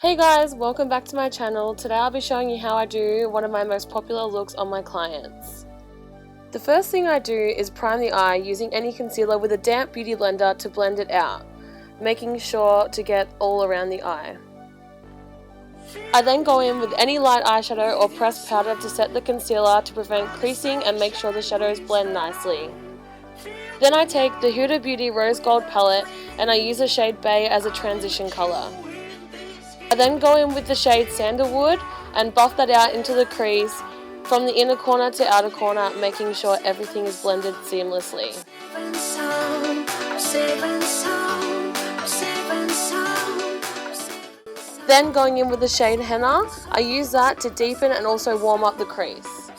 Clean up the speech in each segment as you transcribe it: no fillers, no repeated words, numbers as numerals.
Hey guys, welcome back to my channel. Today I'll be showing you how I do one of my most popular looks on my clients. The first thing I do is prime the eye using any concealer with a damp beauty blender to blend it out, making sure to get all around the eye. I then go in with any light eyeshadow or pressed powder to set the concealer to prevent creasing and make sure the shadows blend nicely. Then I take the Huda Beauty Rose Gold palette and I use the shade Bay as a transition colour. I then go in with the shade Sandalwood and buff that out into the crease from the inner corner to outer corner, making sure everything is blended seamlessly. Then going in with the shade Henna, I use that to deepen and also warm up the crease.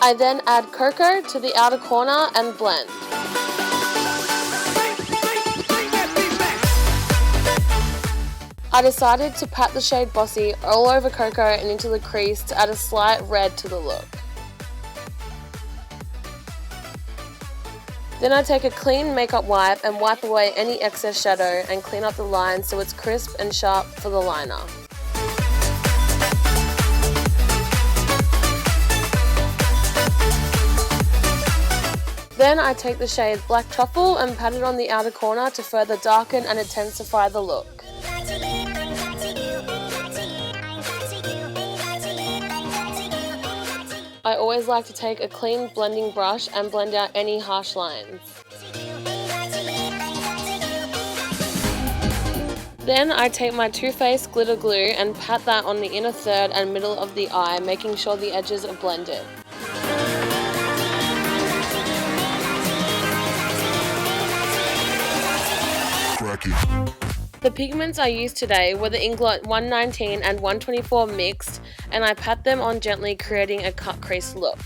I then add cocoa to the outer corner and blend. I decided to pat the shade Bossy all over cocoa and into the crease to add a slight red to the look. Then I take a clean makeup wipe and wipe away any excess shadow and clean up the lines so it's crisp and sharp for the liner. Then I take the shade Black Truffle and pat it on the outer corner to further darken and intensify the look. I always like to take a clean blending brush and blend out any harsh lines. Then I take my Too Faced glitter glue and pat that on the inner third and middle of the eye, making sure the edges are blended. The pigments I used today were the Inglot 119 and 124 mixed, and I pat them on gently, creating a cut crease look.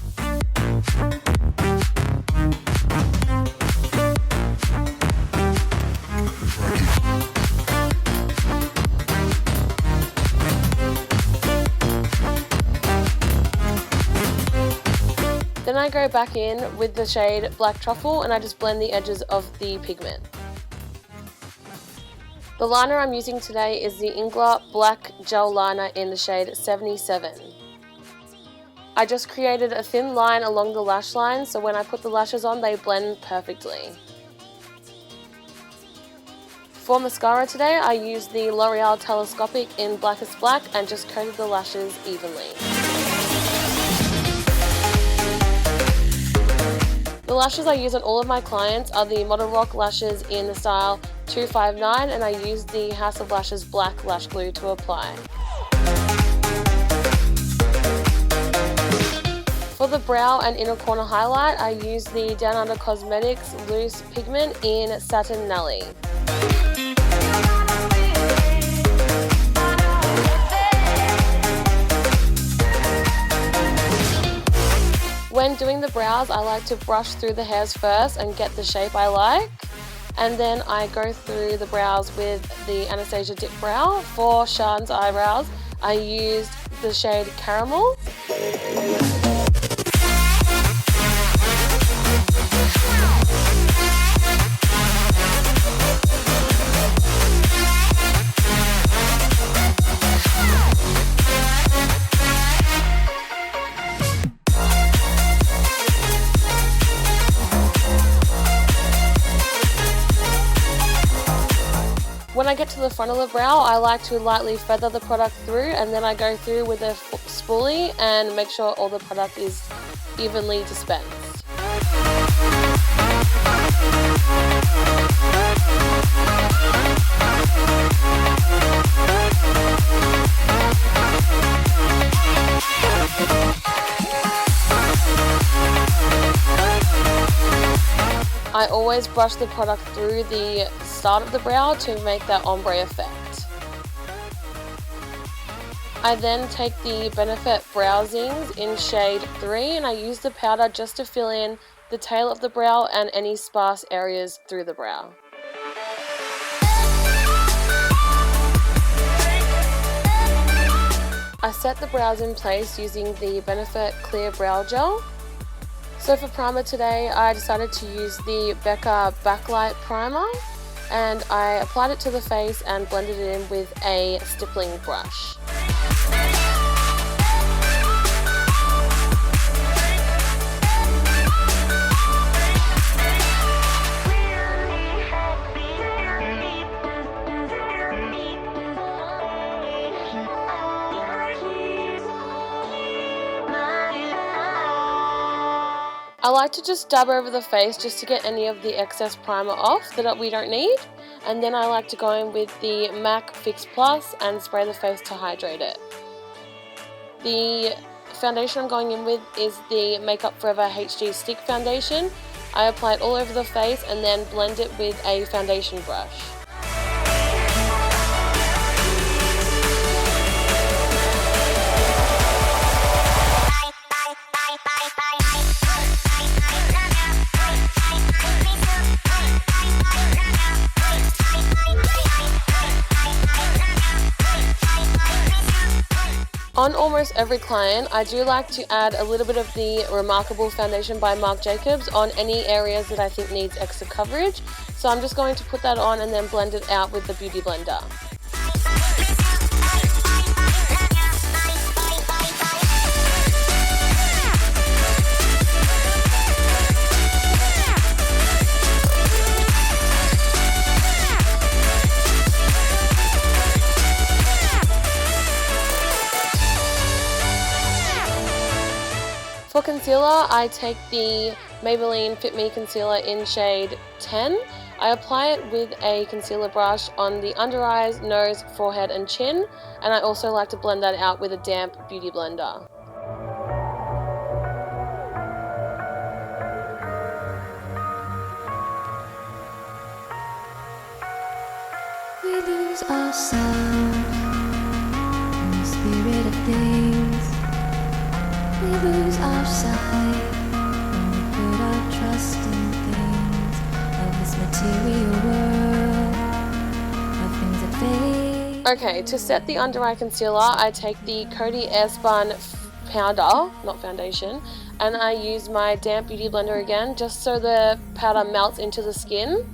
Then I go back in with the shade Black Truffle and I just blend the edges of the pigment. The liner I'm using today is the Inglot Black Gel Liner in the shade 77. I just created a thin line along the lash line, so when I put the lashes on they blend perfectly. For mascara today I used the L'Oreal Telescopic in Blackest Black and just coated the lashes evenly. The lashes I use on all of my clients are the Model Rock lashes in the style 259, and I use the House of Lashes black lash glue to apply. For the brow and inner corner highlight, I use the Downunder Cosmetics loose pigment in Satin Nelly. When doing the brows, I like to brush through the hairs first and get the shape I like. And then I go through the brows with the Anastasia Dip Brow. For Sean's eyebrows, I used the shade Caramel. When I get to the front of the brow, I like to lightly feather the product through, and then I go through with a spoolie and make sure all the product is evenly dispensed. I always brush the product through the start of the brow to make that ombre effect. I then take the Benefit brow-zings in shade 3 and I use the powder just to fill in the tail of the brow and any sparse areas through the brow. I set the brows in place using the Benefit Clear Brow Gel. So for primer today, I decided to use the Becca Backlight Primer. and I applied it to the face and blended it in with a stippling brush. I like to just dab over the face just to get any of the excess primer off that we don't need, and then I like to go in with the MAC Fix Plus and spray the face to hydrate it. The foundation I'm going in with is the Makeup Forever HD Stick Foundation. I apply it all over the face and then blend it with a foundation brush. On almost every client, I do like to add a little bit of the ReMarcable foundation by Marc Jacobs on any areas that I think needs extra coverage. So I'm just going to put that on and then blend it out with the Beauty Blender. For concealer, I take the Maybelline Fit Me Concealer in shade 10. I apply it with a concealer brush on the under eyes, nose, forehead and chin, and I also like to blend that out with a damp beauty blender. We lose ourselves in the spirit of things. We lose our sight when we put our trust in things of this material world, of things that fade. Okay, to set the under eye concealer, I take the Coty airspun powder, not foundation, and I use my damp beauty blender again just so the powder melts into the skin.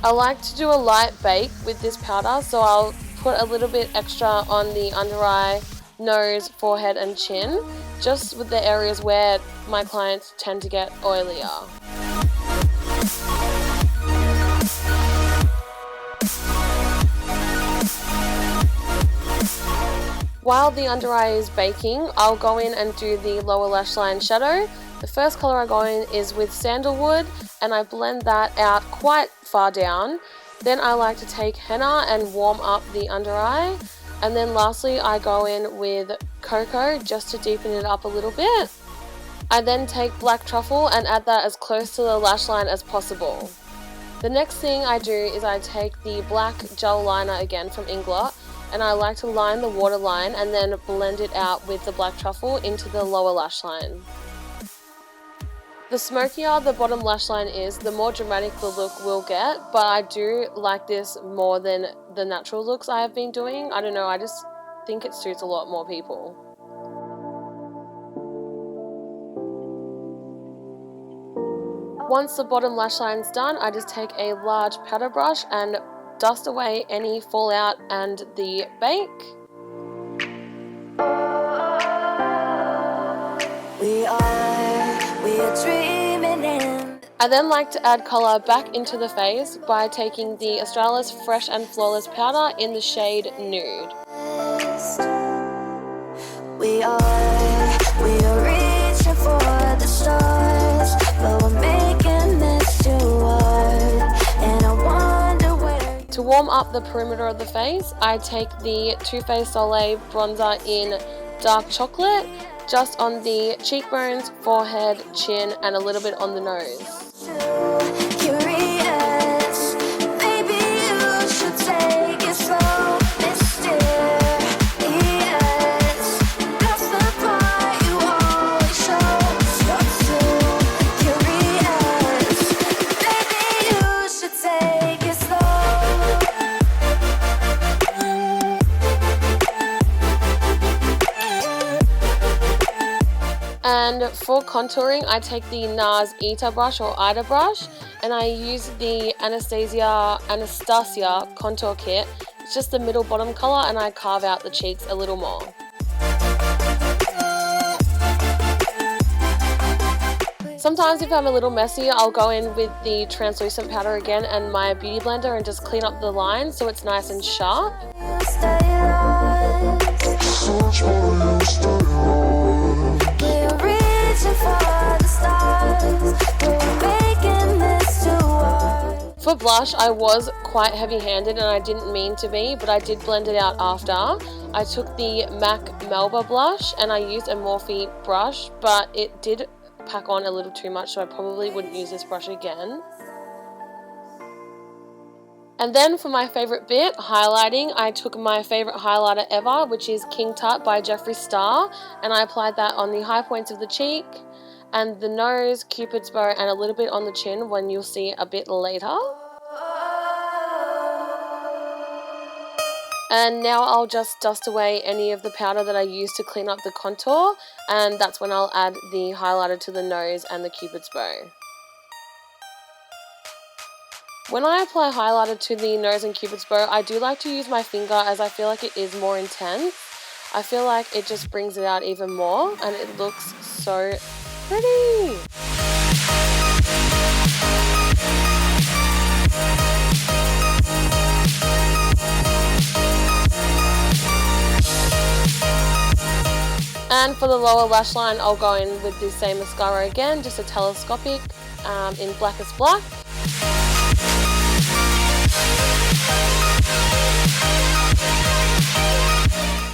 I like to do a light bake with this powder, so I'll put a little bit extra on the under eye, nose, forehead and chin, just with the areas where my clients tend to get oilier. While the under eye is baking, I'll go in and do the lower lash line shadow. The first color I go in is with sandalwood, and I blend that out quite far down. Then I like to take henna and warm up the under eye. And then lastly, I go in with cocoa just to deepen it up a little bit. I then take black truffle and add that as close to the lash line as possible. The next thing I do is I take the black gel liner again from Inglot, and I like to line the waterline and then blend it out with the black truffle into the lower lash line. The smokier the bottom lash line is, the more dramatic the look will get, but I do like this more than the natural looks I have been doing. I don't know, I just think it suits a lot more people. Once the bottom lash line's done, I just take a large powder brush and dust away any fallout and the bake. We are dreaming in. I then like to add colour back into the face by taking the Australis Fresh and Flawless powder in the shade Nude. We are reaching for the stars, but we're making this too hard, and I wonder where. To warm up the perimeter of the face, I take the Too Faced Soleil bronzer in dark chocolate, just on the cheekbones, forehead, chin, and a little bit on the nose. Curious, maybe you should take it slow, mysterious. That's the part you always show. You're too curious, maybe you should take it slow. And for contouring, I take the NARS Ita brush or Ida brush, and I use the Anastasia contour kit. It's just the middle bottom color, and I carve out the cheeks a little more. Sometimes if I'm a little messy, I'll go in with the translucent powder again and my beauty blender and just clean up the lines so it's nice and sharp. For blush, I was quite heavy-handed and I didn't mean to be, but I did blend it out after. I took the MAC Melba blush and I used a Morphe brush, but it did pack on a little too much, so I probably wouldn't use this brush again. And then for my favorite bit, highlighting, I took my favorite highlighter ever, which is King Tut by Jeffree Star, and I applied that on the high points of the cheek and the nose, Cupid's bow, and a little bit on the chin, when you'll see a bit later. And now I'll just dust away any of the powder that I used to clean up the contour, and that's when I'll add the highlighter to the nose and the Cupid's bow. When I apply highlighter to the nose and Cupid's bow, I do like to use my finger as I feel like it is more intense. I feel like it just brings it out even more and it looks so pretty. And for the lower lash line, I'll go in with the same mascara again, just a telescopic in Blackest Black.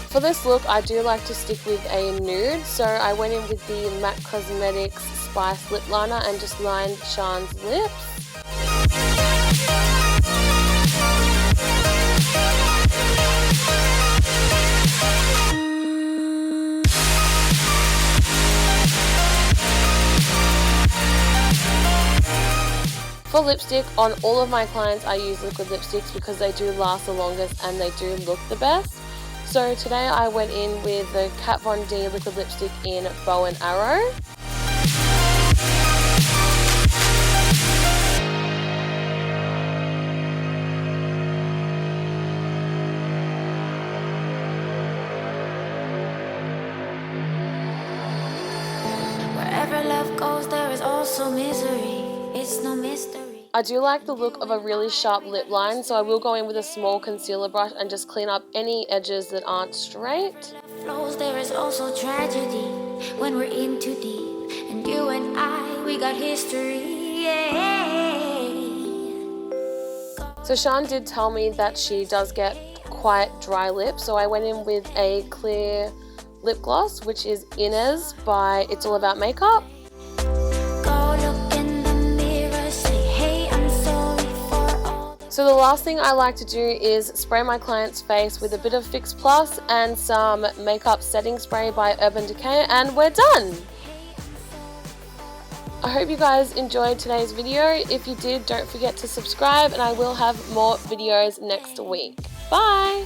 For this look, I do like to stick with a nude, so I went in with the MAC Cosmetics Spice Lip Liner and just lined Sean's lips. For lipstick, on all of my clients I use liquid lipsticks because they do last the longest and they do look the best. So today I went in with the Kat Von D liquid lipstick in Bow and Arrow. Wherever love goes, there is also misery. It's no mystery. I do like the look of a really sharp lip line, so I will go in with a small concealer brush and just clean up any edges that aren't straight. Flows, there is also tragedy when we're in too deep. And you and I, we got history. Yeah. So Sean did tell me that she does get quite dry lips, so I went in with a clear lip gloss, which is Inez by It's All About Makeup. So the last thing I like to do is spray my client's face with a bit of Fix Plus and some makeup setting spray by Urban Decay, and we're done! I hope you guys enjoyed today's video. If you did, don't forget to subscribe and I will have more videos next week. Bye!